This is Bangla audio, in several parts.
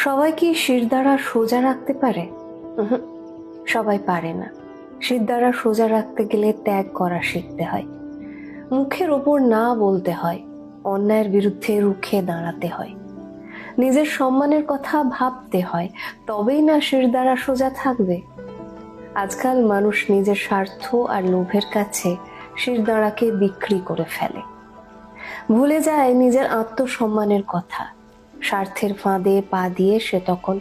সবাই কি শিরদাঁড়া সোজা রাখতে পারে? উহুম, সবাই পারে না। শিরদাঁড়া সোজা রাখতে গেলে ত্যাগ করা শিখতে হয়, মুখের ওপর না বলতে হয়, অন্যায়ের বিরুদ্ধে রুখে দাঁড়াতে হয়, নিজের সম্মানের কথা ভাবতে হয়, তবেই না শিরদাঁড়া সোজা থাকবে। আজকাল মানুষ নিজের স্বার্থ আর লোভের কাছে শিরদাঁড়াকে বিক্রি করে ফেলে, ভুলে যায় নিজের আত্মসম্মানের কথা। স্বার্থের ফাঁদে পা দিয়ে সে তখন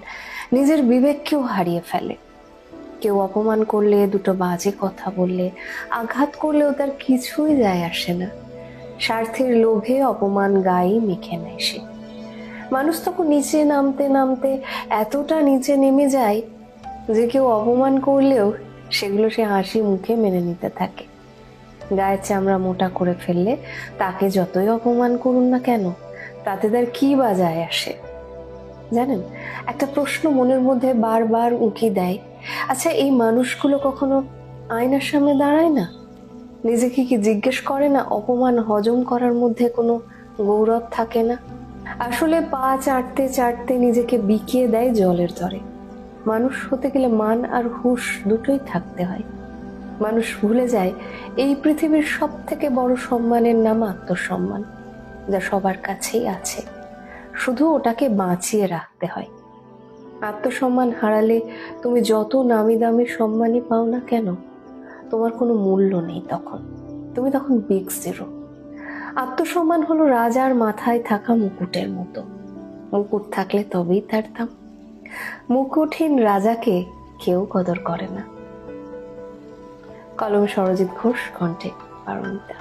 নিজের বিবেককেও হারিয়ে ফেলে। কেউ অপমান করলে, দুটো বাজে কথা বললে, আঘাত করলেও তার কিছুই যায় আসে না। স্বার্থের লোভে অপমান গায়ে মেখে নেয় সে। মানুষ তখন নিচে নামতে নামতে এতটা নিচে নেমে যায় যে কেউ অপমান করলেও সেগুলো সে হাসি মুখে মেনে নিতে থাকে। গায়ের চামড়া মোটা করে ফেললে তাকে যতই অপমান করুন না কেন, তাতে তার কি বা যায় আসে? জানেন, একটা প্রশ্ন মনের মধ্যে বারবার উঁকি দেয়, আচ্ছা এই মানুষগুলো কখনো আয়নার সামনে দাঁড়ায় না? নিজেকে কি জিজ্ঞেস করে না অপমান হজম করার মধ্যে কোনো গৌরব থাকে না? আসলে পা চাটতে চাটতে নিজেকে বিকিয়ে দেয় জলের দরে। মানুষ হতে গেলে মান আর হুঁশ দুটোই থাকতে হয়। মানুষ ভুলে যায় এই পৃথিবীর সব থেকে বড় সম্মানের নাম আত্মসম্মান, যা সবার কাছেই আছে, শুধু ওটাকে বাঁচিয়ে রাখতে হয়। আত্মসম্মান হারালে তুমি যত নামি দামি সম্মানই পাও না কেন, তোমার কোনো মূল্য নেই। তুমি তখন বিগ জিরো। আত্মসম্মান হলো রাজার মাথায় থাকা মুকুটের মতো। মুকুট থাকলে তবেই তার দাম। মুকুটহীন রাজাকে কেউ কদর করে না। কলমে সরজিৎ ঘোষ, কণ্ঠে পারমিতা।